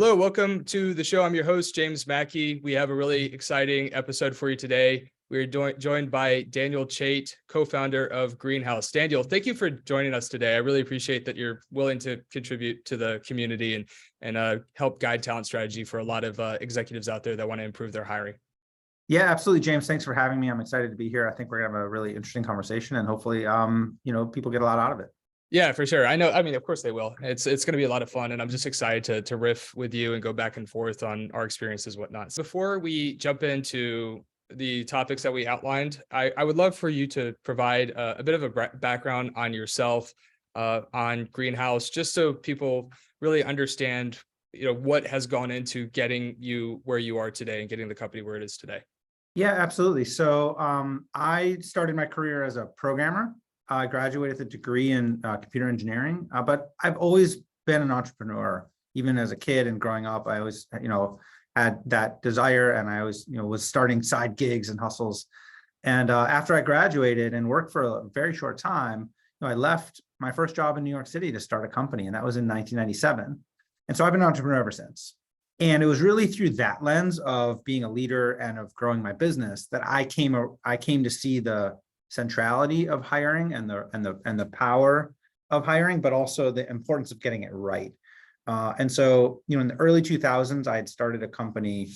Hello, welcome to the show. I'm your host, James Mackey. We have a really exciting episode for you today. We're joined by Daniel Chait, co-founder of Greenhouse. Daniel, thank you for joining us today. I really appreciate that you're willing to contribute to the community and help guide talent strategy for a lot of executives out there that want to improve their hiring. Yeah, absolutely, James. Thanks for having me. I'm excited to be here. I think we're gonna have a really interesting conversation, and hopefully, people get a lot out of it. Yeah, for sure. I know. I mean, of course they will. It's going to be a lot of fun, and I'm just excited to riff with you and go back and forth on our experiences, whatnot. So before we jump into the topics that we outlined, I would love for you to provide a bit of a background on yourself, on Greenhouse, just so people really understand, what has gone into getting you where you are today and getting the company where it is today. Yeah, absolutely. So I started my career as a programmer. I graduated with a degree in computer engineering, but I've always been an entrepreneur. Even as a kid and growing up, I always, had that desire, and I always, was starting side gigs and hustles. And after I graduated and worked for a very short time, I left my first job in New York City to start a company, and that was in 1997. And so I've been an entrepreneur ever since. And it was really through that lens of being a leader and of growing my business that I came to see the centrality of hiring and the power of hiring, but also the importance of getting it right. And so, in the early 2000s, I had started a company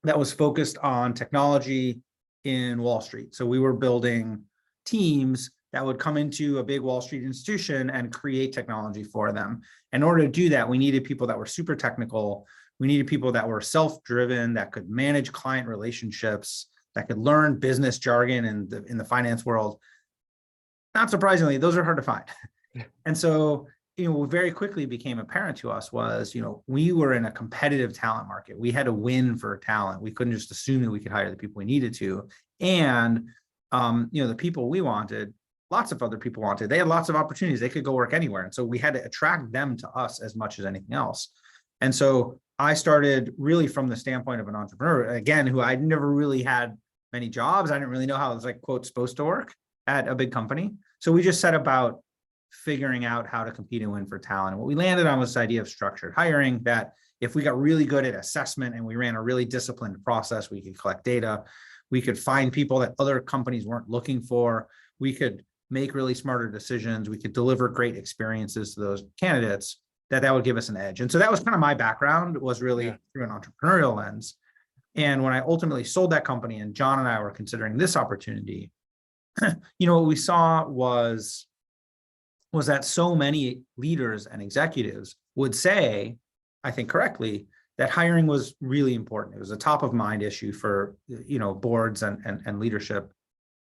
that was focused on technology in Wall Street. So we were building teams that would come into a big Wall Street institution and create technology for them. In order to do that, we needed people that were super technical. We needed people that were self-driven, that could manage client relationships, that could learn business jargon in the finance world. Not surprisingly, those are hard to find. And so, what very quickly became apparent to us was, we were in a competitive talent market. We had to win for talent. We couldn't just assume that we could hire the people we needed to. And, the people we wanted, lots of other people wanted. They had lots of opportunities. They could go work anywhere. And so we had to attract them to us as much as anything else. And so I started really from the standpoint of an entrepreneur, again, who I'd never really had many jobs. I didn't really know how it was, like, quote, supposed to work at a big company. So we just set about figuring out how to compete and win for talent. And what we landed on was this idea of structured hiring, that if we got really good at assessment and we ran a really disciplined process, we could collect data, we could find people that other companies weren't looking for, we could make really smarter decisions, we could deliver great experiences to those candidates, that would give us an edge. And so that was kind of my background, was really through an entrepreneurial lens. And when I ultimately sold that company and John and I were considering this opportunity, what we saw was that so many leaders and executives would say, I think correctly, that hiring was really important. It was a top of mind issue for, boards and leadership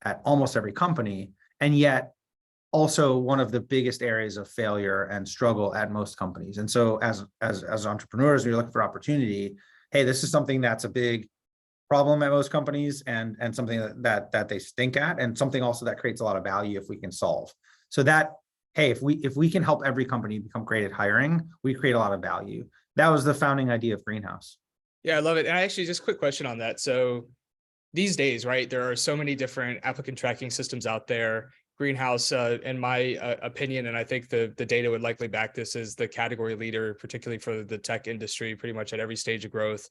at almost every company. And yet also one of the biggest areas of failure and struggle at most companies. And so as entrepreneurs, we're looking for opportunity. Hey, this is something that's a big problem at most companies, and something that they stink at, and something also that creates a lot of value if we can solve. So that, hey, if we can help every company become great at hiring, we create a lot of value. That was the founding idea of Greenhouse. Yeah, I love it. And I actually, just a quick question on that. So these days, right, there are so many different applicant tracking systems out there. Greenhouse, in my opinion, and I think the data would likely back this, is the category leader, particularly for the tech industry, pretty much at every stage of growth.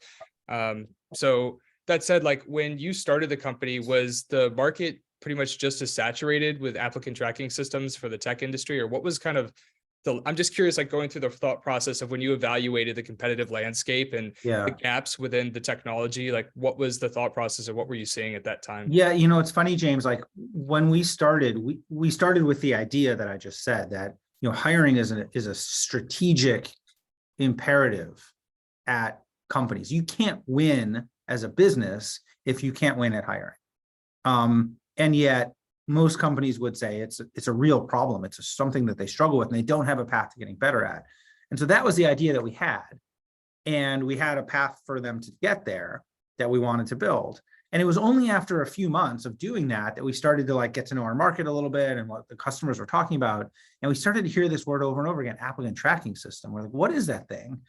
So that said, like, when you started the company, was the market pretty much just as saturated with applicant tracking systems for the tech industry, or what was kind of I'm just curious, like, going through the thought process of when you evaluated the competitive landscape and the gaps within the technology, like, what was the thought process, or what were you seeing at that time? Yeah, it's funny, James, like, when we started, we started with the idea that I just said, that, hiring is a strategic imperative at companies. You can't win as a business if you can't win at hiring. And yet most companies would say it's a real problem. It's something that they struggle with, and they don't have a path to getting better at. And so that was the idea that we had. And we had a path for them to get there that we wanted to build. And it was only after a few months of doing that we started to, like, get to know our market a little bit and what the customers were talking about. And we started to hear this word over and over again, applicant tracking system. We're like, what is that thing?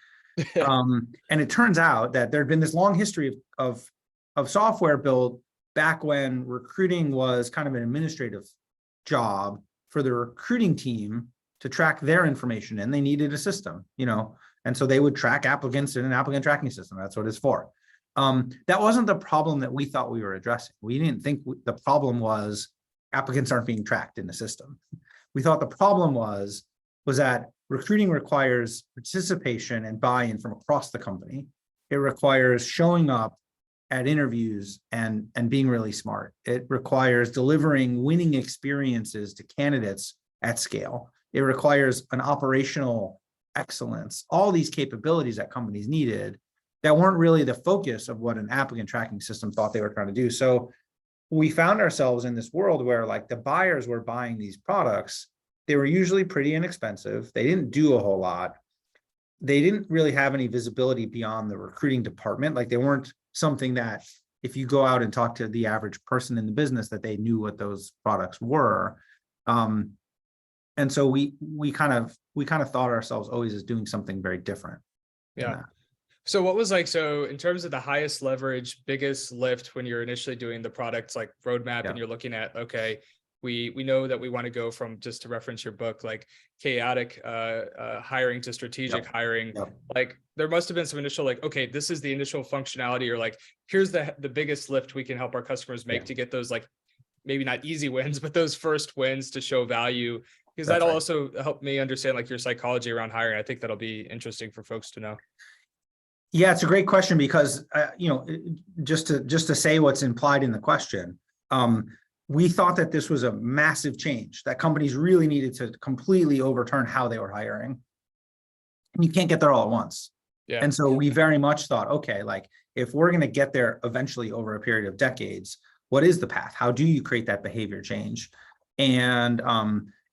And it turns out that there had been this long history of software built back when recruiting was kind of an administrative job for the recruiting team to track their information, and they needed a system, And so they would track applicants in an applicant tracking system. That's what it's for. That wasn't the problem that we thought we were addressing. We didn't think the problem was applicants aren't being tracked in the system. We thought the problem was that recruiting requires participation and buy-in from across the company. It requires showing up at interviews and being really smart. It requires delivering winning experiences to candidates at scale. It requires an operational excellence, all these capabilities that companies needed that weren't really the focus of what an applicant tracking system thought they were trying to do. So we found ourselves in this world where like the buyers were buying these products. They were usually pretty inexpensive. They didn't do a whole lot. They didn't really have any visibility beyond the recruiting department. Like they weren't something that if you go out and talk to the average person in the business that they knew what those products were. And so we kind of thought ourselves always as doing something very different. Yeah. So what was like, so in terms of the highest leverage, biggest lift when you're initially doing the products like roadmap and you're looking at, okay, we know that we want to go from, just to reference your book, like chaotic hiring to strategic hiring. Like there must have been some initial like, okay, this is the initial functionality, or like, here's the biggest lift we can help our customers make to get those like, maybe not easy wins, but those first wins to show value. Because that'll also help me understand like your psychology around hiring. I think that'll be interesting for folks to know. Yeah, it's a great question because, just to say what's implied in the question, we thought that this was a massive change, that companies really needed to completely overturn how they were hiring. And you can't get there all at once. Yeah. And so we very much thought, okay, like if we're going to get there eventually over a period of decades, what is the path? How do you create that behavior change? And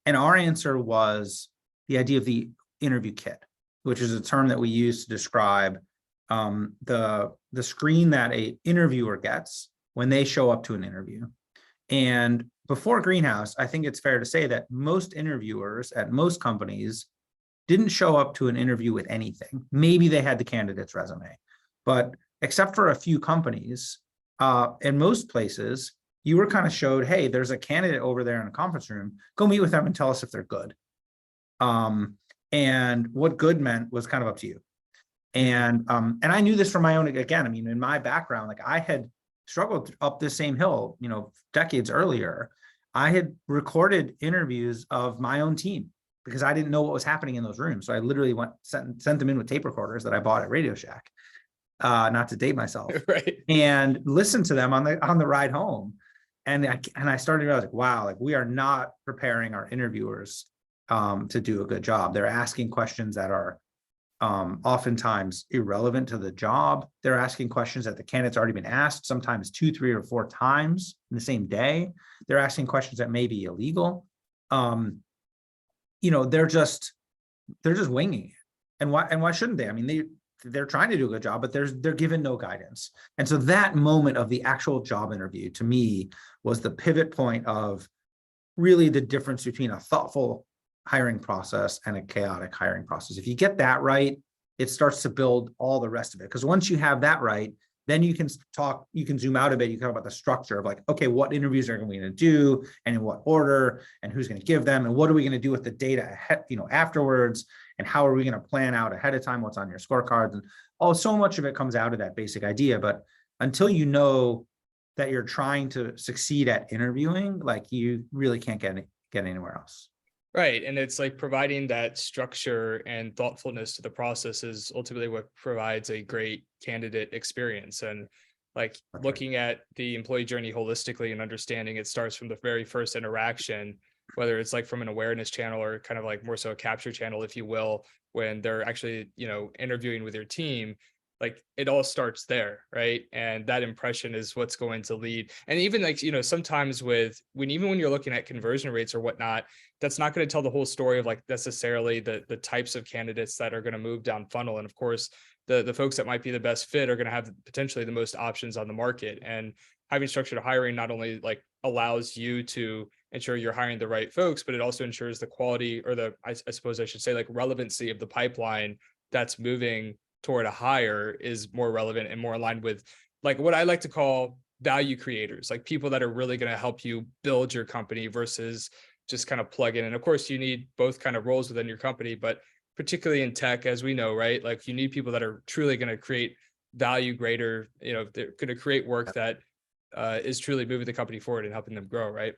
our answer was the idea of the interview kit, which is a term that we use to describe the screen that a interviewer gets when they show up to an interview. And before Greenhouse, I think it's fair to say that most interviewers at most companies didn't show up to an interview with anything. Maybe they had the candidate's resume, but except for a few companies, in most places, you were kind of showed, hey, there's a candidate over there in a conference room, go meet with them and tell us if they're good. And what good meant was kind of up to you. And I knew this from my own, again, I mean, in my background, like I had struggled up this same hill, decades earlier. I had recorded interviews of my own team because I didn't know what was happening in those rooms. So I literally sent them in with tape recorders that I bought at Radio Shack, not to date myself, right? And listened to them on the ride home. And I started to realize, like, wow, like we are not preparing our interviewers to do a good job. They're asking questions that are oftentimes irrelevant to the job. They're asking questions that the candidate's already been asked, sometimes 2, 3, or 4 times in the same day. They're asking questions that may be illegal. They're just winging it. And why shouldn't they? I mean, they're trying to do a good job, but they're given no guidance. And so that moment of the actual job interview to me was the pivot point of really the difference between a thoughtful hiring process and a chaotic hiring process. If you get that right, it starts to build all the rest of it. Because once you have that right, then you can zoom out a bit. You can talk about the structure of like, okay, what interviews are we going to do and in what order and who's going to give them and what are we going to do with the data ahead, afterwards, and how are we going to plan out ahead of time what's on your scorecards, and so much of it comes out of that basic idea. But until you know that you're trying to succeed at interviewing, like you really can't get anywhere else. Right. And it's like providing that structure and thoughtfulness to the process is ultimately what provides a great candidate experience. And like looking at the employee journey holistically and understanding it starts from the very first interaction, whether it's like from an awareness channel or kind of like more so a capture channel, if you will, when they're actually, interviewing with your team. Like it all starts there, right? And that impression is what's going to lead. And even like, sometimes when you're looking at conversion rates or whatnot, that's not going to tell the whole story of like necessarily the types of candidates that are going to move down funnel. And of course, the folks that might be the best fit are going to have potentially the most options on the market. And having structured hiring not only like allows you to ensure you're hiring the right folks, but it also ensures the quality or I suppose I should say like relevancy of the pipeline that's moving toward a hire is more relevant and more aligned with like what I like to call value creators, like people that are really going to help you build your company versus just kind of plug in. And of course you need both kind of roles within your company, but particularly in tech, as we know, right? Like you need people that are truly going to create value greater, they're going to create work that is truly moving the company forward and helping them grow, right?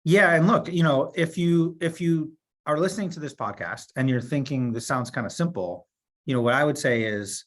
Yeah, and look, if you are listening to this podcast and you're thinking this sounds kind of simple, what I would say is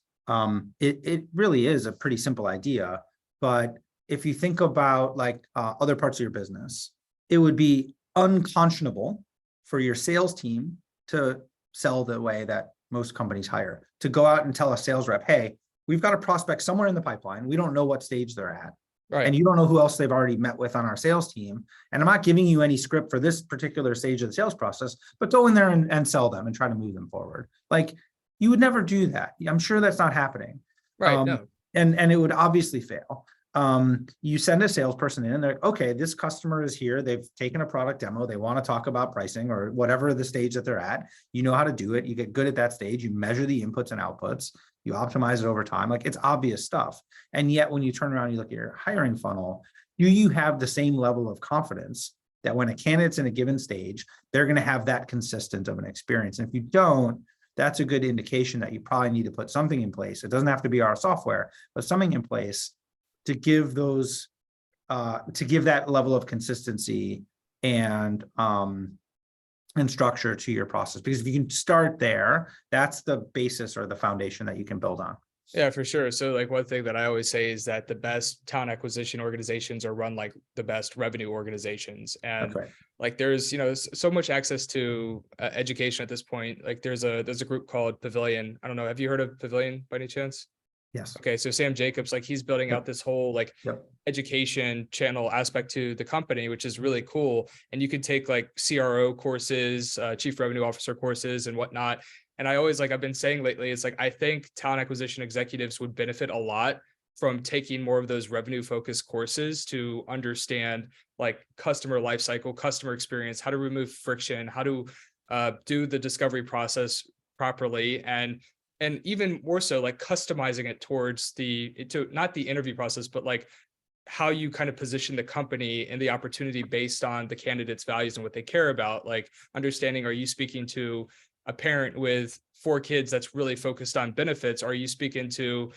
it really is a pretty simple idea. But if you think about like other parts of your business, it would be unconscionable for your sales team to sell the way that most companies hire, to go out and tell a sales rep, hey, we've got a prospect somewhere in the pipeline. We don't know what stage they're at. Right. And you don't know who else they've already met with on our sales team. And I'm not giving you any script for this particular stage of the sales process, but go in there and sell them and try to move them forward. Like you would never do that. I'm sure that's not happening. Right. No. And it would obviously fail. You send a salesperson in and they're like, okay, this customer is here. They've taken a product demo. They want to talk about pricing or whatever the stage that they're at. You know how to do it. You get good at that stage. You measure the inputs and outputs. You optimize it over time. Like it's obvious stuff. And yet when you turn around, and you look at your hiring funnel, you have the same level of confidence that when a candidate's in a given stage, they're going to have that consistent of an experience. And if you don't, that's a good indication that you probably need to put something in place. It doesn't have to be our software, but something in place to give those, to give that level of consistency and structure to your process. Because if you can start there, that's the basis or the foundation that you can build on. Yeah, for sure. So like one thing that I always say is that the best talent acquisition organizations are run like the best revenue organizations. And Right. like there's, so much access to education at this point. Like there's a group called Pavilion. I don't know. Have you heard of Pavilion by any chance? Yes. Okay. So Sam Jacobs, like he's building out this whole like education channel aspect to the company, which is really cool. And you can take like CRO courses, chief revenue officer courses and whatnot. And I always, like I've been saying lately, it's like, I think talent acquisition executives would benefit a lot from taking more of those revenue focused courses to understand like customer lifecycle, customer experience, how to remove friction, how to do the discovery process properly. And even more so like customizing it towards not the interview process, but like how you kind of position the company and the opportunity based on the candidate's values and what they care about. Like understanding, are you speaking to a parent with 4 kids that's really focused on benefits? Are you speaking to,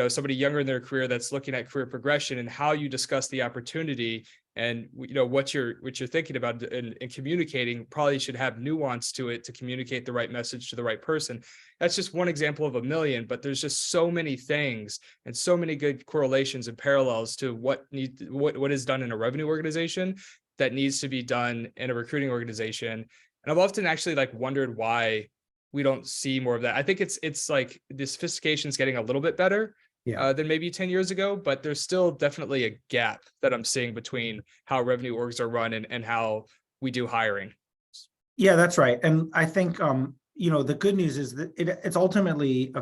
somebody younger in their career that's looking at career progression, and how you discuss the opportunity and, what you're thinking about and communicating probably should have nuance to it to communicate the right message to the right person. That's just one example of a million, but there's just so many things and so many good correlations and parallels to what is done in a revenue organization that needs to be done in a recruiting organization. And I've often actually like wondered why we don't see more of that. I think it's like the sophistication is getting a little bit better than maybe 10 years ago, but there's still definitely a gap that I'm seeing between how revenue orgs are run and how we do hiring. Yeah, that's right. And I think, the good news is that it's ultimately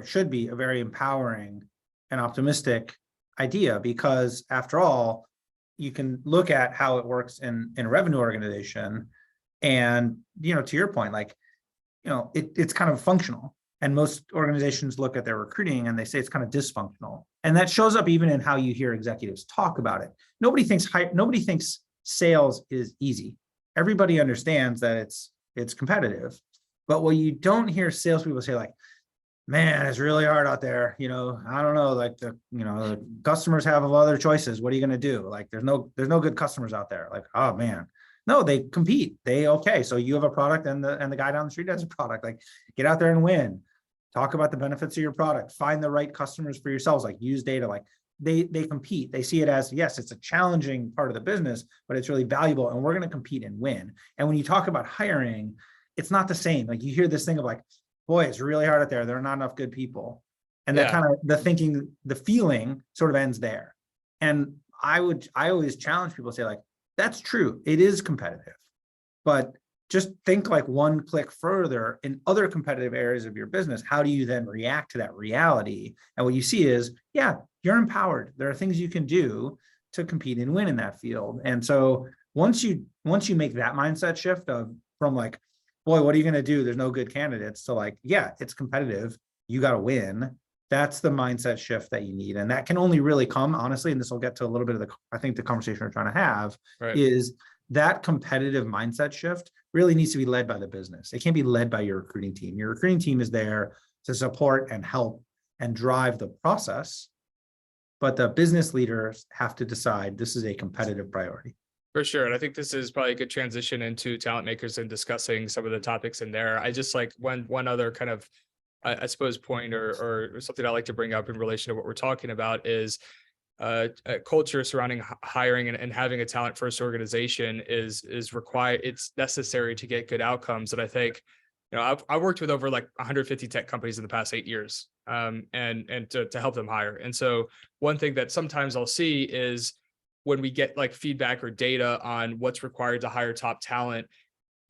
should be a very empowering and optimistic idea, because after all, you can look at how it works in a revenue organization. And, to your point, like, it's kind of functional. And most organizations look at their recruiting and they say it's kind of dysfunctional. And that shows up even in how you hear executives talk about it. Nobody thinks sales is easy. Everybody understands that it's competitive. But what you don't hear salespeople say, like, man, it's really hard out there. I don't know, like the customers have other choices. What are you going to do? Like, there's no good customers out there. Like, oh man, no, they compete. So you have a product and the guy down the street has a product. Like, get out there and win. Talk about the benefits of your product. Find the right customers for yourselves. Like, use data. Like, they compete. They see it as, yes, it's a challenging part of the business, but it's really valuable, and we're going to compete and win. And when you talk about hiring, it's not the same. Like, you hear this thing of like, boy, it's really hard out there. There are not enough good people. And that kind of the feeling sort of ends there. And I always challenge people to say, like, that's true. It is competitive, but just think like one click further in other competitive areas of your business. How do you then react to that reality? And what you see is, yeah, you're empowered. There are things you can do to compete and win in that field. And so once you make that mindset shift from like, boy, what are you going to do? There's no good candidates, to like, yeah, it's competitive. You got to win. That's the mindset shift that you need. And that can only really come, honestly, and this will get to a little bit of I think the conversation we're trying to have is that competitive mindset shift really needs to be led by the business. It can't be led by your recruiting team. Your recruiting team is there to support and help and drive the process, but the business leaders have to decide this is a competitive priority. For sure. And I think this is probably a good transition into talent makers and discussing some of the topics in there. I just like one other kind of, I suppose, point or something I like to bring up in relation to what we're talking about is a culture surrounding hiring and having a talent first organization is required. It's necessary to get good outcomes. And I think, I've worked with over like 150 tech companies in the past 8 years, and to help them hire. And so one thing that sometimes I'll see is when we get like feedback or data on what's required to hire top talent,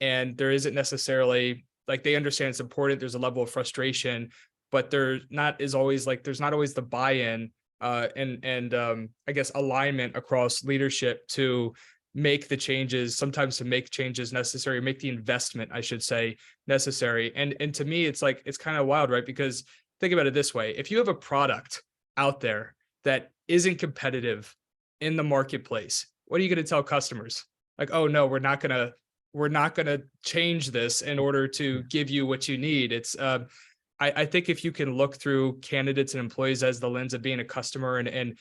and there isn't necessarily like, they understand it's important. There's a level of frustration, but there's not always the buy-in and I guess alignment across leadership to make the changes, sometimes to make changes necessary, make the investment, I should say, necessary. And to me, it's like, it's kind of wild, right? Because think about it this way. If you have a product out there that isn't competitive in the marketplace, what are you going to tell customers? Like, oh no, we're not going to change this in order to give you what you need. It's I think if you can look through candidates and employees as the lens of being a customer and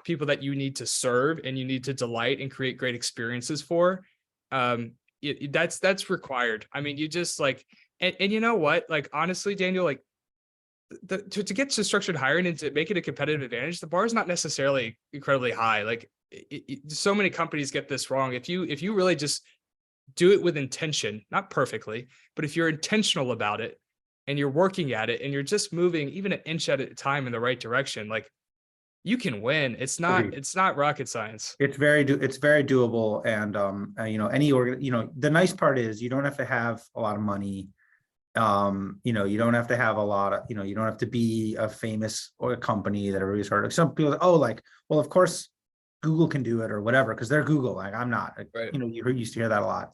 people that you need to serve and you need to delight and create great experiences for, that's required. I mean, you just like, and you know what, like, honestly, Daniel, like to get to structured hiring and to make it a competitive advantage, the bar is not necessarily incredibly high. Like so many companies get this wrong. If you really just do it with intention, not perfectly, but if you're intentional about it, and you're working at it and you're just moving even an inch at a time in the right direction, like you can win. It's not rocket science. It's very doable. And the nice part is you don't have to have a lot of money. You don't have to have a lot of, you don't have to be a famous or a company that everybody's heard of. Some people, well, of course Google can do it or whatever, because they're Google. Like I'm not, right. You used to hear that a lot.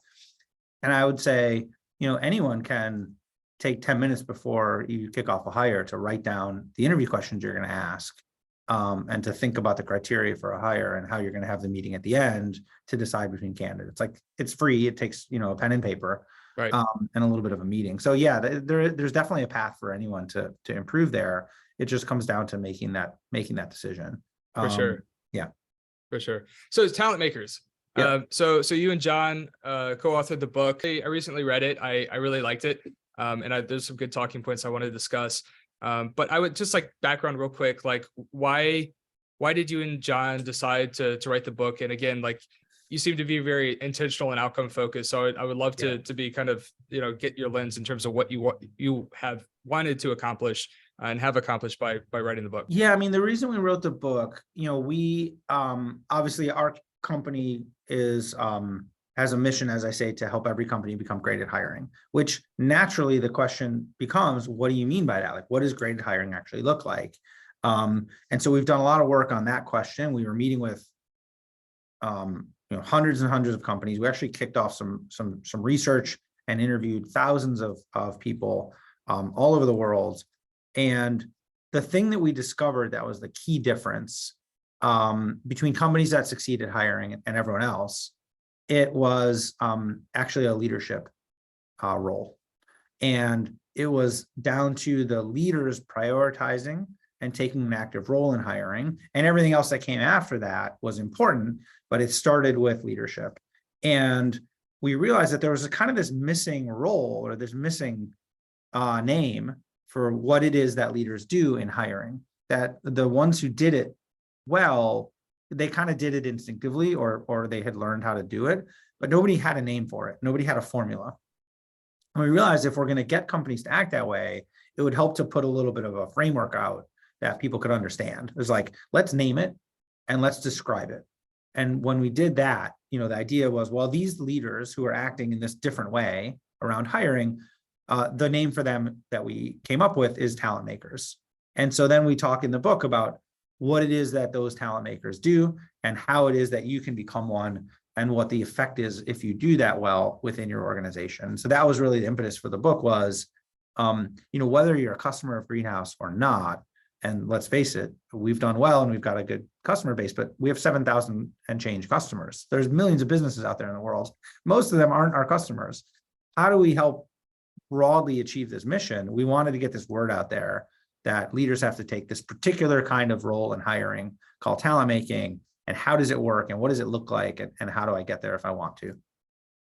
And I would say, anyone can take 10 minutes before you kick off a hire to write down the interview questions you're going to ask, and to think about the criteria for a hire and how you're going to have the meeting at the end to decide between candidates. Like it's free. It takes, a pen and paper, right. And a little bit of a meeting. So yeah, there's definitely a path for anyone to improve there. It just comes down to making that decision. For sure. Yeah. For sure. So it's talent makers. Yeah. So you and John co-authored the book. I recently read it. I really liked it. And there's some good talking points I want to discuss. But I would just like background real quick, like why did you and John decide to write the book? And again, like you seem to be very intentional and outcome focused. So I would love to be kind of, get your lens in terms of what you have wanted to accomplish and have accomplished by writing the book. Yeah. I mean, the reason we wrote the book, we obviously our company has a mission, as I say, to help every company become great at hiring, which naturally the question becomes, what do you mean by that? Like, what does great at hiring actually look like? And so we've done a lot of work on that question. We were meeting with, hundreds and hundreds of companies. We actually kicked off some research and interviewed thousands of people all over the world. And the thing that we discovered that was the key difference between companies that succeed at hiring and everyone else, it was actually a leadership role. And it was down to the leaders prioritizing and taking an active role in hiring, and everything else that came after that was important, but it started with leadership. And we realized that there was kind of this missing role or this missing name for what it is that leaders do in hiring, that the ones who did it well, they kind of did it instinctively or they had learned how to do it, but nobody had a name for it. Nobody had a formula. And we realized if we're going to get companies to act that way, it would help to put a little bit of a framework out that people could understand. It was like, let's name it and let's describe it. And when we did that, the idea was, well, these leaders who are acting in this different way around hiring, the name for them that we came up with is talent makers. And so then we talk in the book about what it is that those talent makers do and how it is that you can become one and what the effect is if you do that well within your organization. So that was really the impetus for the book was, whether you're a customer of Greenhouse or not, And let's face it, we've done well and we've got a good customer base, but we have 7,000 and change customers. There's millions of businesses out there in the world. Most of them aren't our customers. How do we help broadly achieve this mission? We wanted to get this word out there that leaders have to take this particular kind of role in hiring called talent making. And how does it work? And what does it look like? And how do I get there if I want to?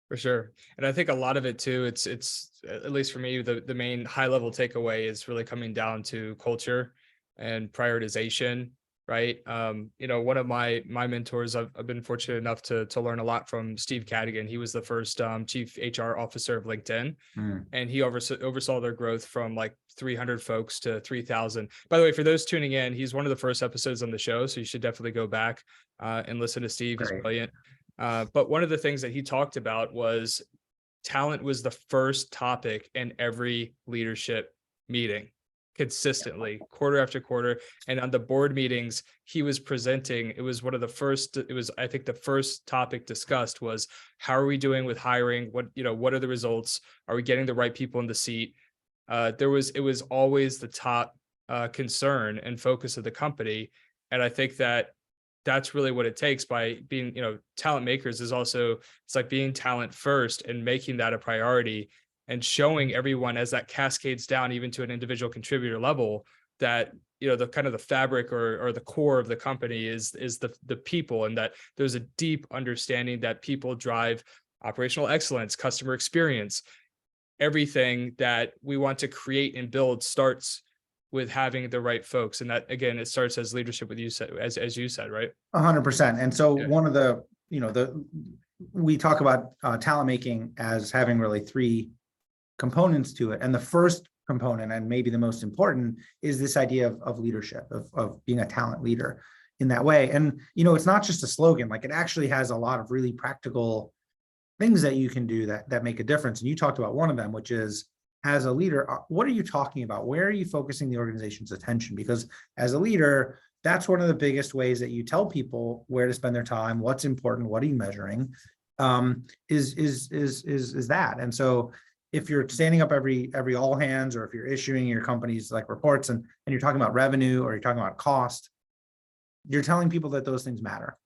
For sure. And I think a lot of it too, it's at least for me, the main high level takeaway is really coming down to culture and prioritization, right? One of my mentors, I've been fortunate enough to learn a lot from Steve Cadigan. He was the first chief HR officer of LinkedIn, and he oversaw their growth from like 300 folks to 3,000. By the way, for those tuning in, he's one of the first episodes on the show, so you should definitely go back and listen to Steve. He's brilliant. But one of the things that he talked about was talent was the first topic in every leadership meeting consistently, quarter after quarter. And on the board meetings he was presenting, it was one of the first, I think the first topic discussed was, how are we doing with hiring? What are the results? Are we getting the right people in the seat? It was always the top concern and focus of the company. And I think that's really what it takes by being, talent makers is also, it's like being talent first and making that a priority and showing everyone as that cascades down even to an individual contributor level that, the kind of the fabric or the core of the company is the people, and that there's a deep understanding that people drive operational excellence, customer experience. Everything that we want to create and build starts with having the right folks. And that, again, it starts as leadership with you said, as you said, right? 100%. And so one of the, we talk about talent making as having really three components to it. And the first component, and maybe the most important, is this idea of leadership, of being a talent leader in that way. And, it's not just a slogan, like it actually has a lot of really practical things that you can do that make a difference. And you talked about one of them, which is, as a leader, what are you talking about? Where are you focusing the organization's attention? Because as a leader, that's one of the biggest ways that you tell people where to spend their time, what's important, what are you measuring, is that. And so if you're standing up every all hands, or if you're issuing your company's like reports and you're talking about revenue, or you're talking about cost, you're telling people that those things matter.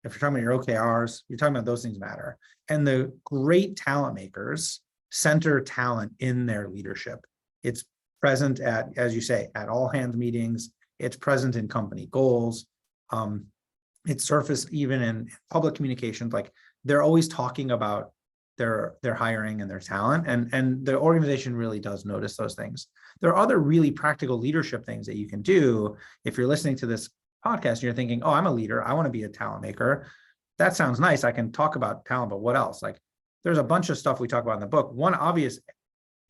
If you're talking about your OKRs, you're talking about those things matter. And the great talent makers center talent in their leadership. It's present at, as you say, at all hands meetings. It's present in company goals. It's surfaced even in public communications. Like they're always talking about their hiring and their talent, and the organization really does notice those things. There are other really practical leadership things that you can do. If you're listening to this podcast and you're thinking, oh, I'm a leader, I want to be a talent maker. That sounds nice. I can talk about talent, but what else? Like there's a bunch of stuff we talk about in the book. One obvious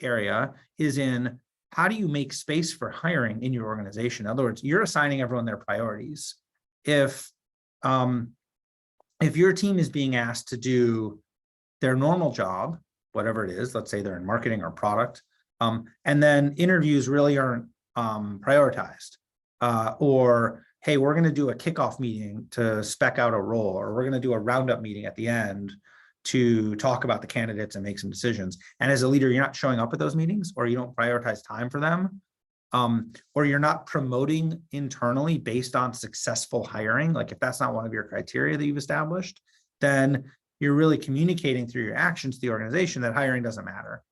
area is in, how do you make space for hiring in your organization? In other words, you're assigning everyone their priorities. If your team is being asked to do their normal job, whatever it is, let's say they're in marketing or product, and then interviews really aren't prioritized, or hey, we're going to do a kickoff meeting to spec out a role, or we're going to do a roundup meeting at the end to talk about the candidates and make some decisions. And as a leader, you're not showing up at those meetings, or you don't prioritize time for them, or you're not promoting internally based on successful hiring. Like if that's not one of your criteria that you've established, then you're really communicating through your actions to the organization that hiring doesn't matter.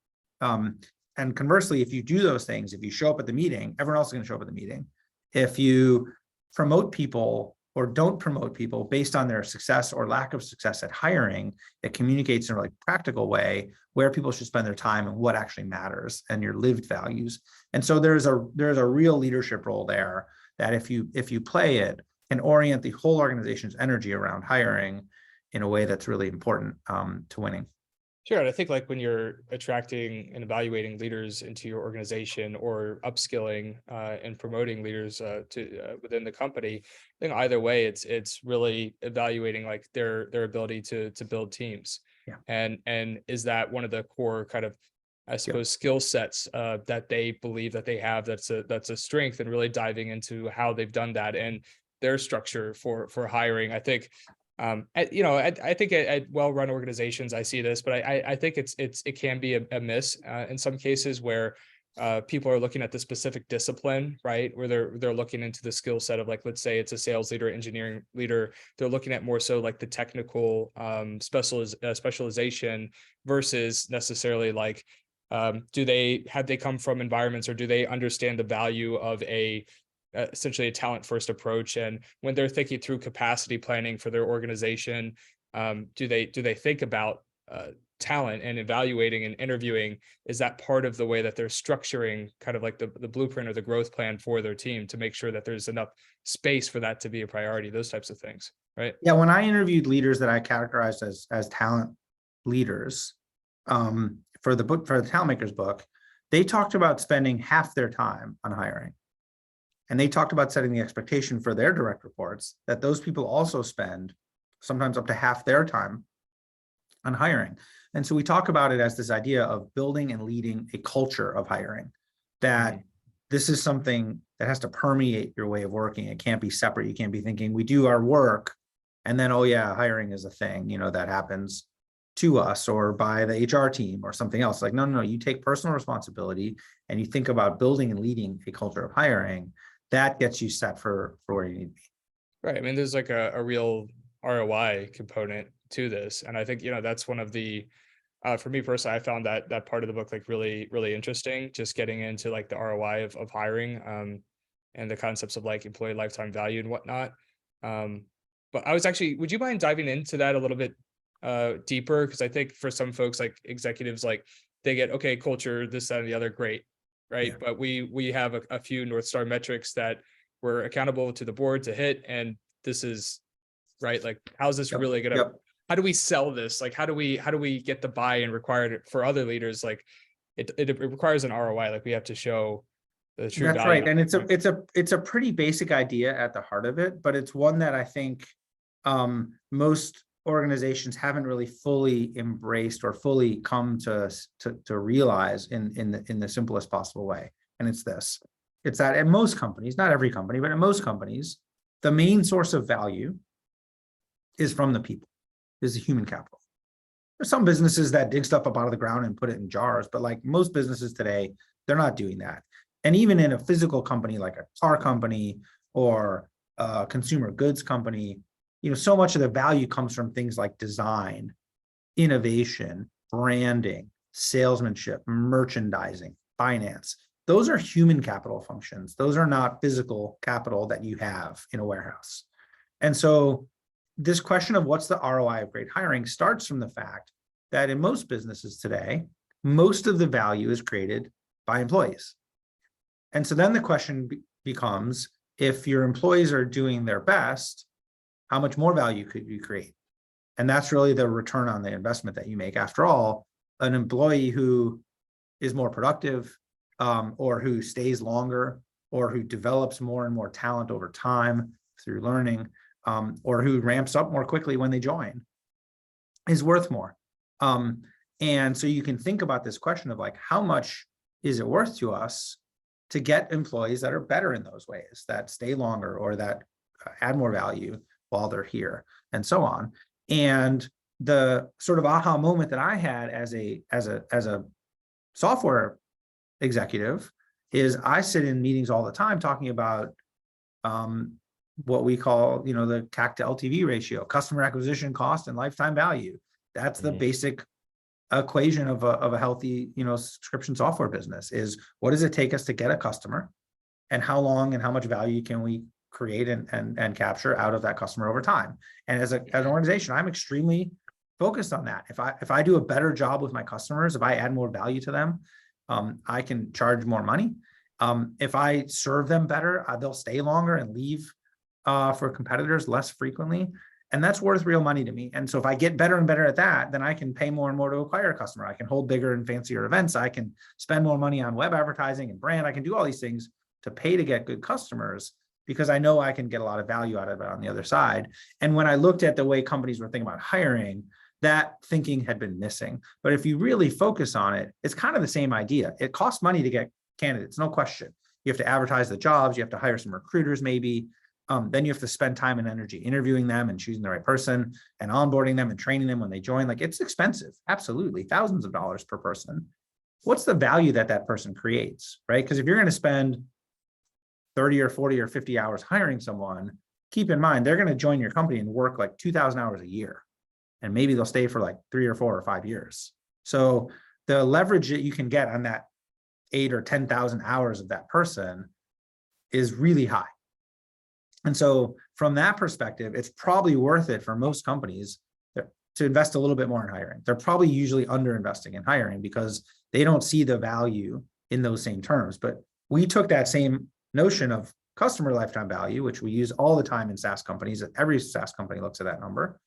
And conversely, if you do those things, if you show up at the meeting, everyone else is going to show up at the meeting. If you promote people or don't promote people based on their success or lack of success at hiring, it communicates in a really practical way where people should spend their time and what actually matters and your lived values. And so there's a real leadership role there that if you play it, can orient the whole organization's energy around hiring in a way that's really important to winning. Sure. And I think like when you're attracting and evaluating leaders into your organization, or upskilling and promoting leaders to within the company, I think either way, it's really evaluating like their ability to build teams. Yeah. And is that one of the core kind of, I suppose, skill sets that they believe that they have that's a strength, and really diving into how they've done that and their structure for hiring. I think I think at well-run organizations, I see this, but I think it can be a miss in some cases where people are looking at the specific discipline, right? Where they're looking into the skill set of, like, let's say it's a sales leader, engineering leader. They're looking at more so like the technical specialization versus necessarily like, have they come from environments, or do they understand the value of essentially a talent first approach? And when they're thinking through capacity planning for their organization, do they think about talent and evaluating and interviewing? Is that part of the way that they're structuring kind of like the blueprint or the growth plan for their team to make sure that there's enough space for that to be a priority, those types of things, right? Yeah, when I interviewed leaders that I categorized as talent leaders, for the Talent Makers book, they talked about spending half their time on hiring. And they talked about setting the expectation for their direct reports that those people also spend sometimes up to half their time on hiring. And so we talk about it as this idea of building and leading a culture of hiring, that this is something that has to permeate your way of working. It can't be separate. You can't be thinking we do our work and then, oh yeah, hiring is a thing, that happens to us or by the HR team or something else. Like, no, you take personal responsibility and you think about building and leading a culture of hiring that gets you set for where you need to be. Right. I mean, there's like a real ROI component to this. And I think, that's one of the, for me personally, I found that part of the book like really, really interesting, just getting into like the ROI of hiring, and the concepts of like employee lifetime value and whatnot. But would you mind diving into that a little bit deeper? Because I think for some folks, like executives, like they get, okay, culture, this, that, and the other, great. Right. Yeah. But we have a few North Star metrics that we're accountable to the board to hit. And this is right. Like, how's this really going to, how do we sell this? Like, how do we get the buy-in required for other leaders? Like it requires an ROI. Like we have to show the true That's value. Right. And it's a pretty basic idea at the heart of it, but it's one that I think most organizations haven't really fully embraced or fully come to realize in the simplest possible way. And it's this. It's that at most companies, not every company, but at most companies, the main source of value is from the people, is the human capital. There's some businesses that dig stuff up out of the ground and put it in jars, but like most businesses today, they're not doing that. And even in a physical company, like a car company or a consumer goods company, so much of the value comes from things like design, innovation, branding, salesmanship, merchandising, finance. Those are human capital functions. Those are not physical capital that you have in a warehouse. And so this question of what's the ROI of great hiring starts from the fact that in most businesses today, most of the value is created by employees. And so then the question becomes, if your employees are doing their best, how much more value could you create? And that's really the return on the investment that you make. After all, an employee who is more productive, or who stays longer, or who develops more and more talent over time through learning, or who ramps up more quickly when they join, is worth more. And so you can think about this question of like, how much is it worth to us to get employees that are better in those ways, that stay longer, or that add more value while they're here, and so on. And the sort of aha moment that I had as a software executive is I sit in meetings all the time talking about what we call, the CAC to LTV ratio, customer acquisition cost and lifetime value. That's the basic equation of a healthy, subscription software business. Is what does it take us to get a customer, and how long and how much value can we create and capture out of that customer over time? And as an organization, I'm extremely focused on that. If I do a better job with my customers, if I add more value to them, I can charge more money. If I serve them better, they'll stay longer and leave for competitors less frequently. And that's worth real money to me. And so if I get better and better at that, then I can pay more and more to acquire a customer. I can hold bigger and fancier events. I can spend more money on web advertising and brand. I can do all these things to pay to get good customers, because I know I can get a lot of value out of it on the other side. And when I looked at the way companies were thinking about hiring, that thinking had been missing. But if you really focus on it, it's kind of the same idea. It costs money to get candidates, no question. You have to advertise the jobs. You have to hire some recruiters, maybe. Then you have to spend time and energy interviewing them and choosing the right person and onboarding them and training them when they join. Like, it's expensive, absolutely, thousands of dollars per person. what's the value that that person creates, right? Because if you're going to spend 30 or 40 or 50 hours hiring someone, keep in mind, they're going to join your company and work like 2,000 hours a year. And maybe they'll stay for like 3 or 4 or 5 years. So the leverage that you can get on that 8 or 10,000 hours of that person is really high. And so from that perspective, it's probably worth it for most companies to invest a little bit more in hiring. They're probably usually under-investing in hiring because they don't see the value in those same terms. But we took that same notion of customer lifetime value, which we use all the time in SaaS companies. Every SaaS company looks at that number.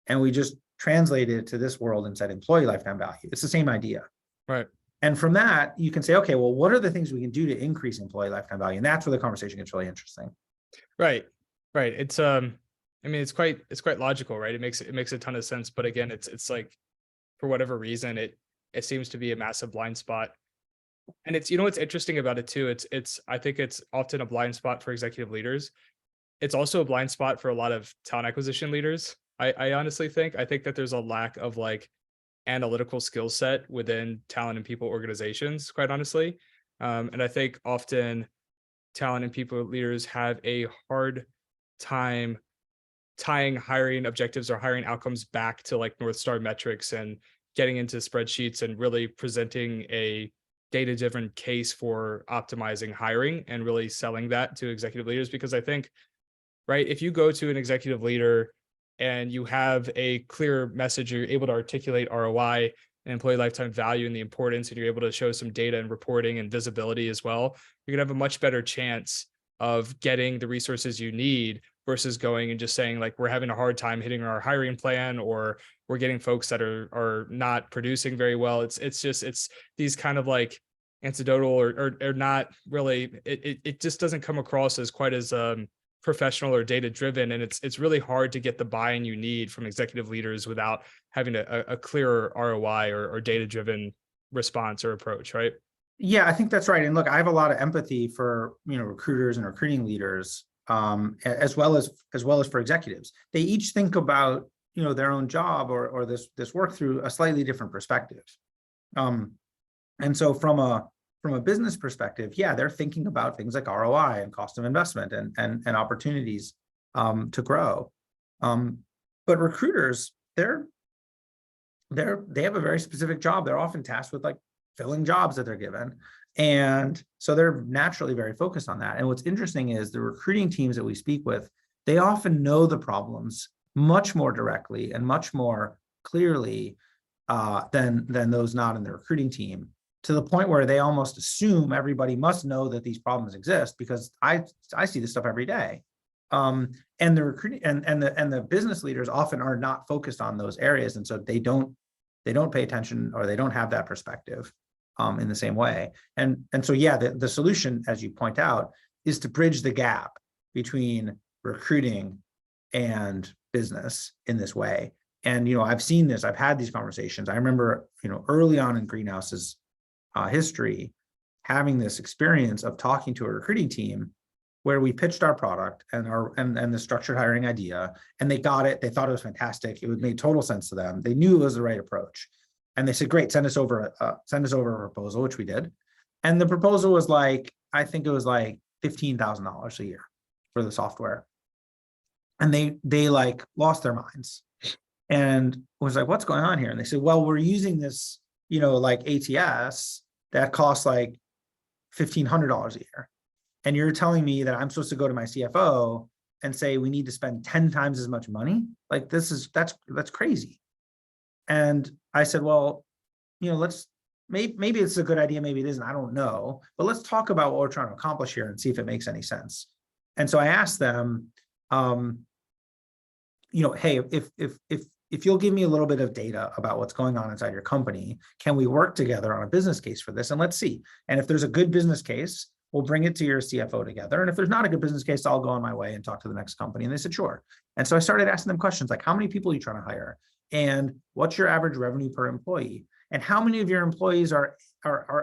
And we just translated it to this world and said employee lifetime value. It's the same idea. Right. And from that, you can say, okay, well, what are the things we can do to increase employee lifetime value? And that's where the conversation gets really interesting. Right. Right. It's I mean, it's quite logical, right? It makes a ton of sense. But again, it's like, for whatever reason, it seems to be a massive blind spot. And it's, what's interesting about it too, I think it's often a blind spot for executive leaders. It's also a blind spot for a lot of talent acquisition leaders. I honestly think that there's a lack of like analytical skill set within talent and people organizations, quite honestly. And I think often talent and people leaders have a hard time tying hiring objectives or hiring outcomes back to like North Star metrics and getting into spreadsheets and really presenting a data-driven case for optimizing hiring and really selling that to executive leaders. Because I think, right, if you go to an executive leader and you have a clear message, you're able to articulate ROI and employee lifetime value and the importance, and you're able to show some data and reporting and visibility as well, you're gonna have a much better chance of getting the resources you need versus going and just saying like, we're having a hard time hitting our hiring plan, or we're getting folks that are not producing very well. It's these kind of like anecdotal or not really, it just doesn't come across as quite as professional or data driven. And it's really hard to get the buy-in you need from executive leaders without having a clearer ROI or data driven response or approach, right? Yeah, I think that's right. And look, I have a lot of empathy for, recruiters and recruiting leaders, as well as for executives. They each think about, their own job or this work through a slightly different perspective. And so from a business perspective, yeah, they're thinking about things like ROI and cost of investment and opportunities to grow. But recruiters, they have a very specific job. They're often tasked with like filling jobs that they're given. And so they're naturally very focused on that. And what's interesting is the recruiting teams that we speak with, they often know the problems much more directly and much more clearly than those not in the recruiting team, to the point where they almost assume everybody must know that these problems exist because I see this stuff every day. And the recruiting and the business leaders often are not focused on those areas. And so they don't pay attention, or they don't have that perspective in the same way. And so, yeah, the solution, as you point out, is to bridge the gap between recruiting and business in this way. And, I've seen this, I've had these conversations. I remember, early on in Greenhouse's history, having this experience of talking to a recruiting team where we pitched our product and the structured hiring idea, and they got it. They thought it was fantastic. It made total sense to them. They knew it was the right approach. And they said, great, send us over a proposal, which we did. And the proposal was like, I think it was like $15,000 a year for the software. And they like lost their minds and was like, what's going on here? And they said, well, we're using this, like ATS that costs like $1,500 a year. And you're telling me that I'm supposed to go to my CFO and say, we need to spend 10 times as much money? Like, that's crazy. And I said, well, maybe it's a good idea, maybe it isn't, I don't know, but let's talk about what we're trying to accomplish here and see if it makes any sense. And so I asked them, hey, if you'll give me a little bit of data about what's going on inside your company, can we work together on a business case for this? And let's see. And if there's a good business case, we'll bring it to your CFO together. And if there's not a good business case, I'll go on my way and talk to the next company. And they said, sure. And so I started asking them questions like, how many people are you trying to hire? And what's your average revenue per employee? And how many of your employees are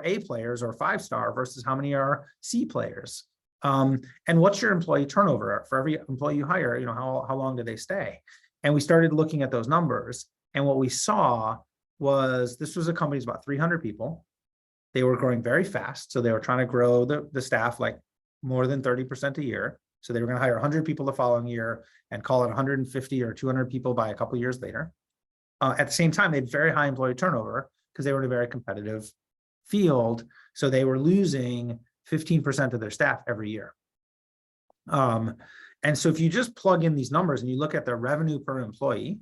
A players or 5-star versus how many are C players? And what's your employee turnover for every employee you hire? How long do they stay? And we started looking at those numbers. And what we saw was this was a company that's about 300 people. They were growing very fast. So they were trying to grow the staff like more than 30% a year. So they were going to hire 100 people the following year and call it 150 or 200 people by a couple of years later. At the same time, they had very high employee turnover because they were in a very competitive field. So they were losing 15% of their staff every year. And so if you just plug in these numbers and you look at their revenue per employee,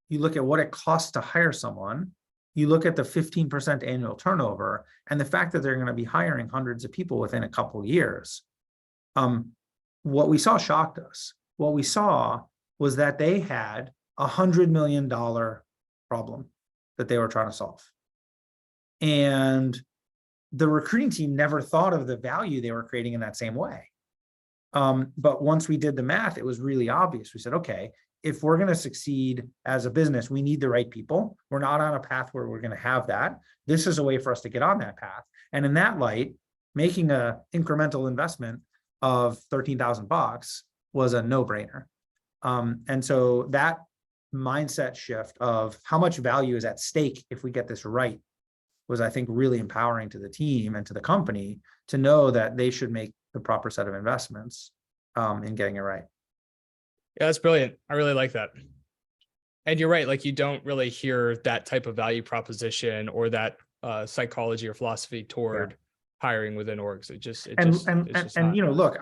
you look at what it costs to hire someone, you look at the 15% annual turnover, and the fact that they're going to be hiring hundreds of people within a couple of years, what we saw shocked us. What we saw was that they had $100 million problem that they were trying to solve. And the recruiting team never thought of the value they were creating in that same way. But once we did the math, it was really obvious. We said, okay, if we're going to succeed as a business, we need the right people. We're not on a path where we're going to have that. This is a way for us to get on that path. And in that light, making an incremental investment of $13,000 was a no-brainer. And so that mindset shift of how much value is at stake if we get this right was, I think, really empowering to the team and to the company to know that they should make the proper set of investments in getting it right. Yeah, that's brilliant. I really like that. And you're right. Like, you don't really hear that type of value proposition or that psychology or philosophy toward hiring within orgs. And you know, look,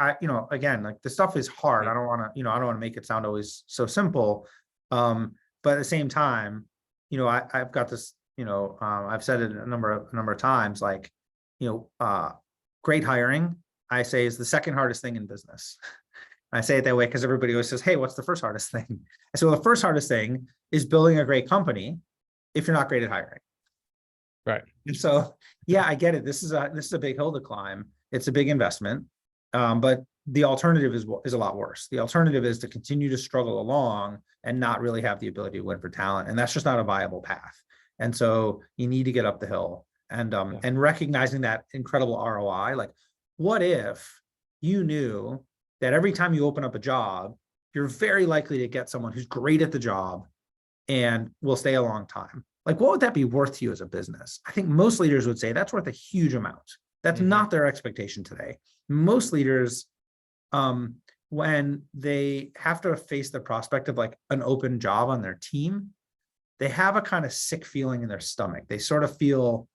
again, like, the stuff is hard. I don't want to make it sound always so simple. But at the same time, I've got this, I've said it a number of times, like, great hiring, I say, is the second hardest thing in business. I say it that way because everybody always says, hey, what's the first hardest thing? So the first hardest thing is building a great company if you're not great at hiring. Right. And so, yeah, I get it. This is a big hill to climb. It's a big investment. But the alternative is a lot worse. The alternative is to continue to struggle along and not really have the ability to win for talent. And that's just not a viable path. And so you need to get up the hill and recognizing that incredible ROI. Like, what if you knew that every time you open up a job, you're very likely to get someone who's great at the job and will stay a long time? Like, what would that be worth to you as a business? I think most leaders would say that's worth a huge amount. That's not their expectation today. Most leaders, when they have to face the prospect of like an open job on their team, they have a kind of sick feeling in their stomach. They sort of feel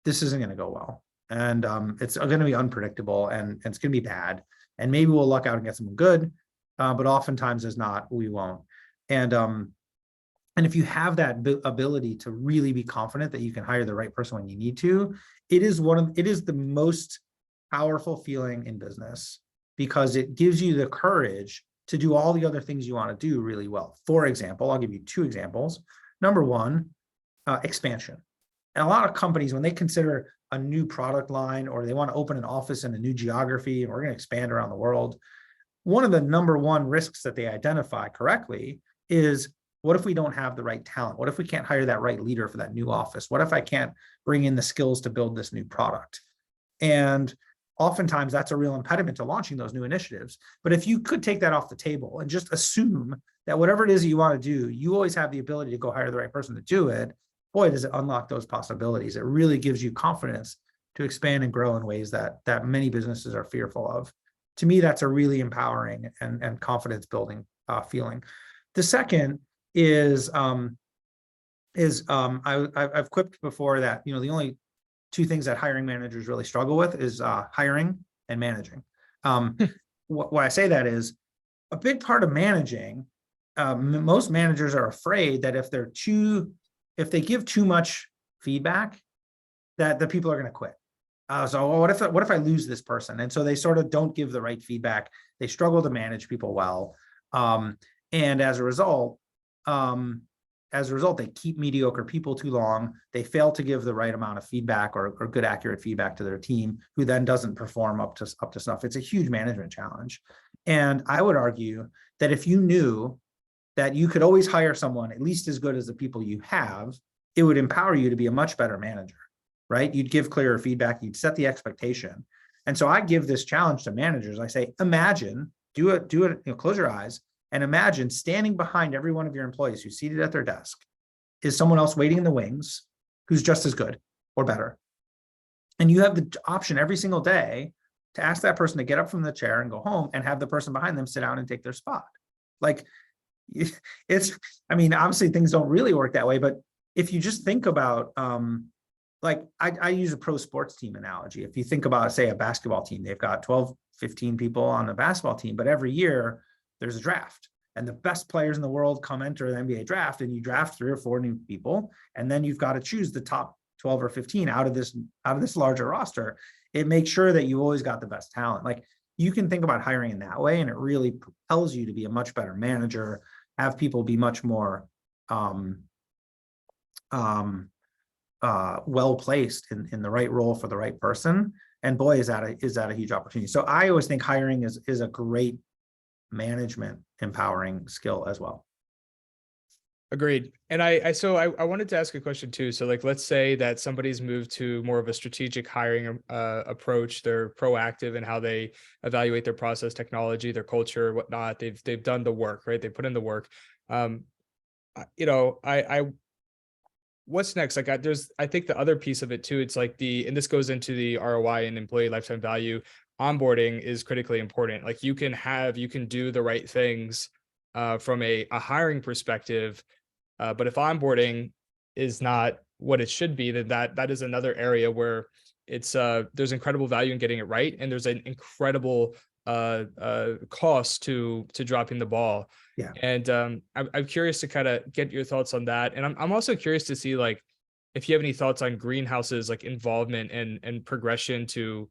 this isn't going to go well. And it's going to be unpredictable and it's going to be bad. And maybe we'll luck out and get someone good. But oftentimes as not, we won't. And if you have that ability to really be confident that you can hire the right person when you need to, it is the most powerful feeling in business, because it gives you the courage to do all the other things you want to do really well. For example, I'll give you two examples. Number one, expansion. And a lot of companies, when they consider a new product line or they want to open an office in a new geography and we're going to expand around the world, one of the number one risks that they identify correctly is, what if we don't have the right talent? What if we can't hire that right leader for that new office? What if I can't bring in the skills to build this new product? And oftentimes that's a real impediment to launching those new initiatives. But if you could take that off the table and just assume that whatever it is that you want to do, you always have the ability to go hire the right person to do it, boy, does it unlock those possibilities. It really gives you confidence to expand and grow in ways that many businesses are fearful of. To me, that's a really empowering and confidence building feeling. The second is I've quipped before that, the only two things that hiring managers really struggle with is hiring and managing. Why I say that is, a big part of managing, most managers are afraid that if they give too much feedback, that the people are going to quit. So what if I lose this person? And so they sort of don't give the right feedback. They struggle to manage people well. And as a result, they keep mediocre people too long. They fail to give the right amount of feedback or good, accurate feedback to their team, who then doesn't perform up to snuff. It's a huge management challenge. And I would argue that if you knew that you could always hire someone at least as good as the people you have, it would empower you to be a much better manager, right? You'd give clearer feedback, you'd set the expectation. And so I give this challenge to managers. I say, imagine, do it, close your eyes, and imagine standing behind every one of your employees who's seated at their desk is someone else waiting in the wings who's just as good or better. And you have the option every single day to ask that person to get up from the chair and go home, and have the person behind them sit down and take their spot. Like, it's, I mean, obviously things don't really work that way, but if you just think about, like I use a pro sports team analogy. If you think about, say, a basketball team, they've got 12, 15 people on the basketball team, but every year there's a draft, and the best players in the world come enter the NBA draft, and you draft 3 or 4 new people, and then you've got to choose the top 12 or 15 out of this larger roster. It makes sure that you always got the best talent. Like, you can think about hiring in that way, and it really propels you to be a much better manager, have people be much more well placed in the right role for the right person. And boy, is that a huge opportunity. So I always think hiring is a great management empowering skill as well. Agreed. And I wanted to ask a question too. So like, let's say that somebody's moved to more of a strategic hiring approach. They're proactive in how they evaluate their process, technology, their culture, whatnot. They've done the work, right? They put in the work. What's next? Like, I think the other piece of it too, it's like and this goes into the ROI and employee lifetime value. Onboarding is critically important. Like, you can do the right things from a hiring perspective. But if onboarding is not what it should be, then that is another area where it's there's incredible value in getting it right, and there's an incredible cost to dropping the ball. Yeah. And I'm curious to kind of get your thoughts on that. And I'm also curious to see, like, if you have any thoughts on Greenhouse's like involvement and progression to.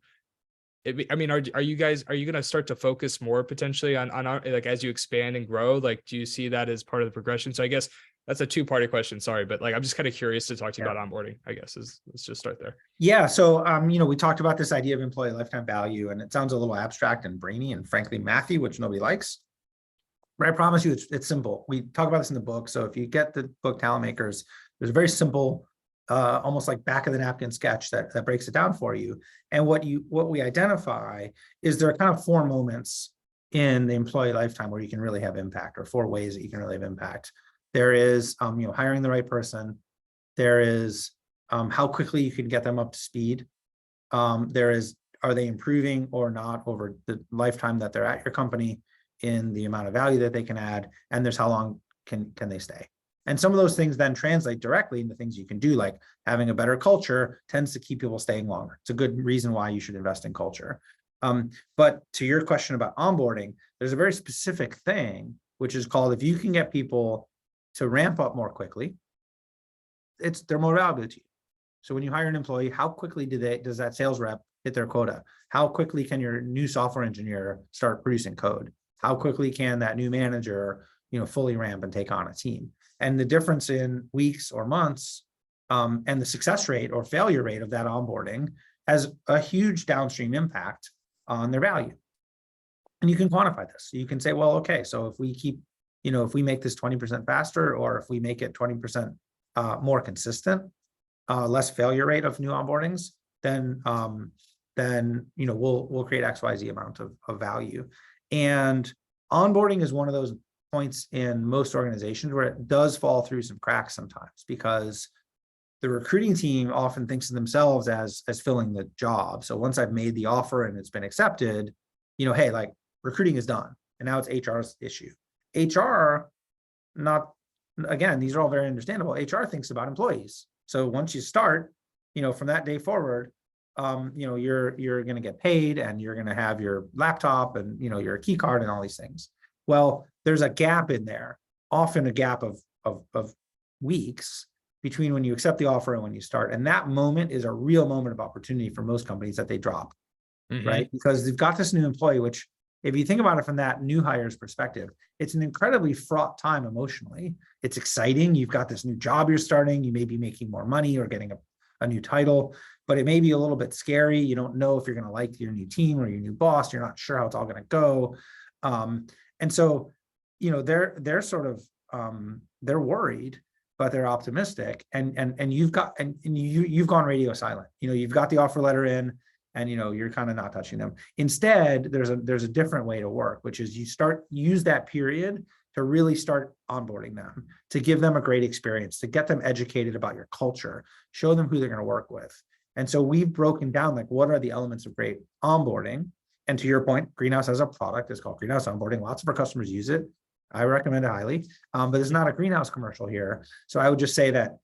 I mean, are you going to start to focus more potentially on like, as you expand and grow? Like, do you see that as part of the progression? So I guess that's a 2-part question. Sorry, but like, I'm just kind of curious to talk to you about onboarding, I guess. Let's just start there. Yeah. So, we talked about this idea of employee lifetime value, and it sounds a little abstract and brainy and frankly mathy, which nobody likes. But I promise you, it's simple. We talk about this in the book. So if you get the book Talent Makers, there's a very simple, almost like back of the napkin sketch that breaks it down for you. And what we identify is there are kind of 4 moments in the employee lifetime where you can really have impact, or 4 ways that you can really have impact. There is, hiring the right person. There is how quickly you can get them up to speed. There is, are they improving or not over the lifetime that they're at your company in the amount of value that they can add. And there's how long can they stay. And some of those things then translate directly into things you can do, like having a better culture tends to keep people staying longer. It's a good reason why you should invest in culture. But to your question about onboarding, there's a very specific thing, which is called, if you can get people to ramp up more quickly, they're more valuable to you. So when you hire an employee, how quickly does that sales rep hit their quota? How quickly can your new software engineer start producing code? How quickly can that new manager, fully ramp and take on a team? And the difference in weeks or months, and the success rate or failure rate of that onboarding has a huge downstream impact on their value. And you can quantify this. You can say, well, okay, so if we keep, if we make this 20% faster, or if we make it 20% more consistent, less failure rate of new onboardings, then we'll create XYZ amount of value. And onboarding is one of those points in most organizations where it does fall through some cracks sometimes, because the recruiting team often thinks of themselves as filling the job. So once I've made the offer and it's been accepted, hey, like, recruiting is done, and now it's HR's issue. HR, again, these are all very understandable. HR thinks about employees. So once you start, from that day forward, you're going to get paid, and you're going to have your laptop and, your key card and all these things. Well, there's a gap in there, often a gap of weeks between when you accept the offer and when you start. And that moment is a real moment of opportunity for most companies that they drop, right? Because they've got this new employee, which, if you think about it from that new hire's perspective, it's an incredibly fraught time emotionally. It's exciting. You've got this new job you're starting. You may be making more money or getting a new title, but it may be a little bit scary. You don't know if you're going to like your new team or your new boss. You're not sure how it's all going to go. And so, they're sort of, they're worried, but they're optimistic. And you've gone radio silent. You've got the offer letter in, and you're kind of not touching them. Instead, there's a different way to work, which is use that period to really start onboarding them, to give them a great experience, to get them educated about your culture, show them who they're going to work with. And so we've broken down like, what are the elements of great onboarding? And to your point, Greenhouse has a product. It's called Greenhouse Onboarding. Lots of our customers use it. I recommend it highly, but it's not a Greenhouse commercial here. So I would just say that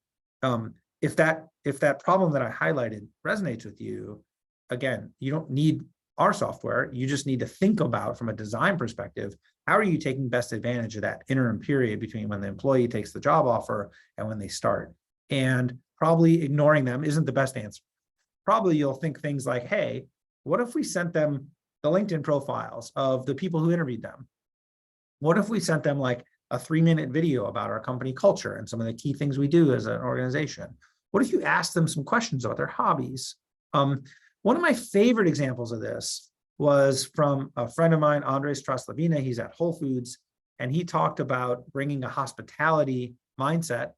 if that problem that I highlighted resonates with you, again, you don't need our software. You just need to think about, from a design perspective, how are you taking best advantage of that interim period between when the employee takes the job offer and when they start? And probably ignoring them isn't the best answer. Probably you'll think things like, hey, what if we sent them the LinkedIn profiles of the people who interviewed them? What if we sent them like a 3-minute video about our company culture and some of the key things we do as an organization? What if you asked them some questions about their hobbies? One of my favorite examples of this was from a friend of mine, Andres Traslavina. He's at Whole Foods, and he talked about bringing a hospitality mindset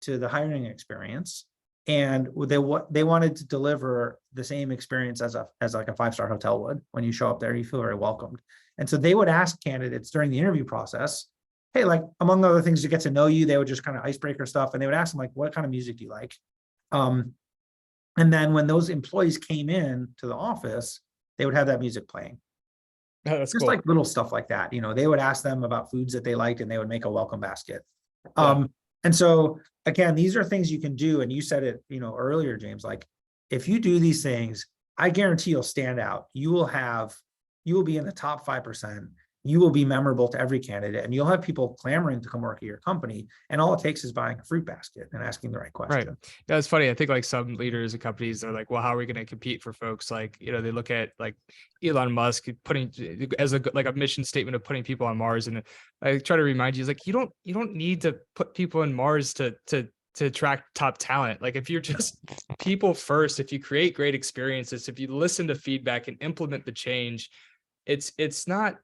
to the hiring experience. And they wanted to deliver the same experience as like a 5-star hotel would. When you show up there, you feel very welcomed. And so they would ask candidates during the interview process, hey, like among other things to get to know you, they would just kind of icebreaker stuff. And they would ask them like, what kind of music do you like? And then when those employees came in to the office, they would have that music playing. Oh, that's Just cool. like little stuff like that. They would ask them about foods that they liked, and they would make a welcome basket. Yeah. And so again, these are things you can do. And you said it, earlier, James, like if you do these things, I guarantee you'll stand out. You will be in the top 5%. You will be memorable to every candidate, and you'll have people clamoring to come work at your company. And all it takes is buying a fruit basket and asking the right question. Right. Yeah, it's funny. I think like some leaders and companies are like, well, how are we going to compete for folks? Like, they look at like Elon Musk putting as a mission statement of putting people on Mars. And I try to remind you, is like, you don't need to put people on Mars to attract top talent. Like if you're just people first, if you create great experiences, if you listen to feedback and implement the change, it's not,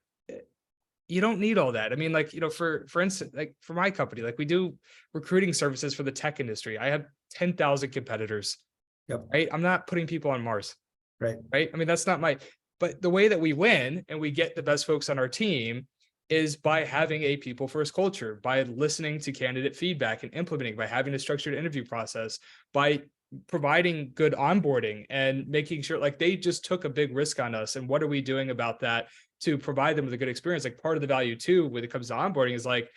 you don't need all that. I mean, like, for instance, like for my company, like we do recruiting services for the tech industry. I have 10,000 competitors. Yep. Right. I'm not putting people on Mars. Right. Right. I mean, that's not but the way that we win and we get the best folks on our team is by having a people first culture, by listening to candidate feedback and implementing, by having a structured interview process, by providing good onboarding and making sure like they just took a big risk on us. And what are we doing about that to provide them with a good experience? Like part of the value too, when it comes to onboarding, is like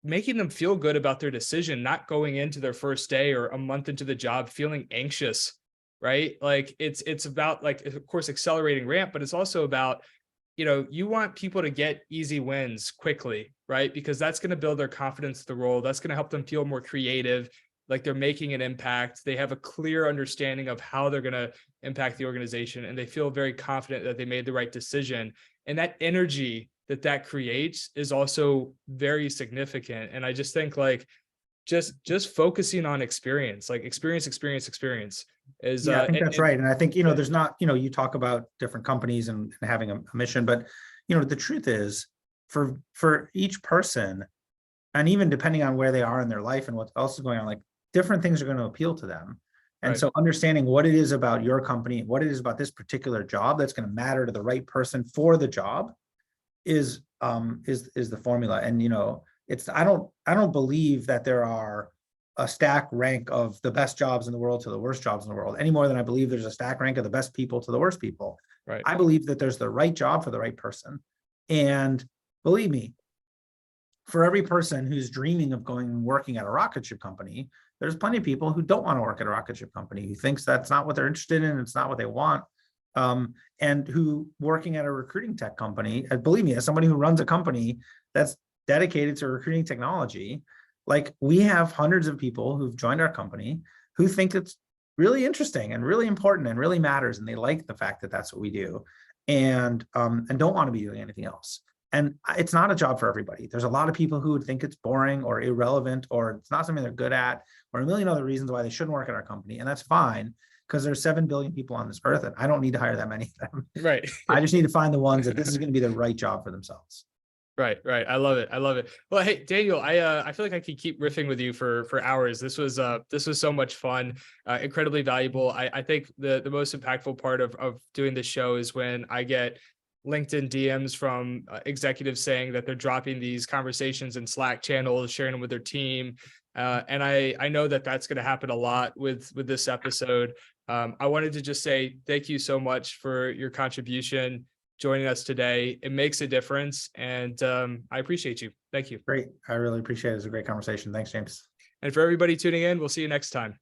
making them feel good about their decision, not going into their first day or a month into the job feeling anxious, right? Like it's about, like, of course, accelerating ramp, but it's also about, you want people to get easy wins quickly, right? Because that's going to build their confidence in the role. That's going to help them feel more creative, like they're making an impact. They have a clear understanding of how they're going to impact the organization, and they feel very confident that they made the right decision. And that energy that creates is also very significant. And I just think like just focusing on experience, like experience is I think that's right. And I think, yeah. there's not, you talk about different companies and having a mission, but the truth is for each person, and even depending on where they are in their life and what else is going on, like different things are going to appeal to them. And Right. so understanding what it is about your company, what it is about this particular job that's going to matter to the right person for the job is the formula. And I don't believe that there are a stack rank of the best jobs in the world to the worst jobs in the world, any more than I believe there's a stack rank of the best people to the worst people. Right. I believe that there's the right job for the right person. And believe me, for every person who's dreaming of going and working at a rocket ship company, there's plenty of people who don't want to work at a rocket ship company, who thinks that's not what they're interested in, it's not what they want. And who working at a recruiting tech company, believe me, as somebody who runs a company that's dedicated to recruiting technology, like we have hundreds of people who've joined our company who think it's really interesting and really important and really matters. And they like the fact that that's what we do, and don't want to be doing anything else. And it's not a job for everybody. There's a lot of people who would think it's boring or irrelevant, or it's not something they're good at, or a million other reasons why they shouldn't work at our company. And that's fine, because there's 7 billion people on this earth, and I don't need to hire that many of them. Right. I just need to find the ones that this is going to be the right job for themselves. Right. I love it. Well, hey, Daniel, I feel like I could keep riffing with you for hours. This was so much fun, incredibly valuable. I think the most impactful part of doing this show is when I get LinkedIn DMs from executives saying that they're dropping these conversations in Slack channels, sharing them with their team. And I know that that's going to happen a lot with this episode. I wanted to just say thank you so much for your contribution, joining us today. It makes a difference, and I appreciate you. Thank you. Great. I really appreciate it. It was a great conversation. Thanks, James. And for everybody tuning in, we'll see you next time.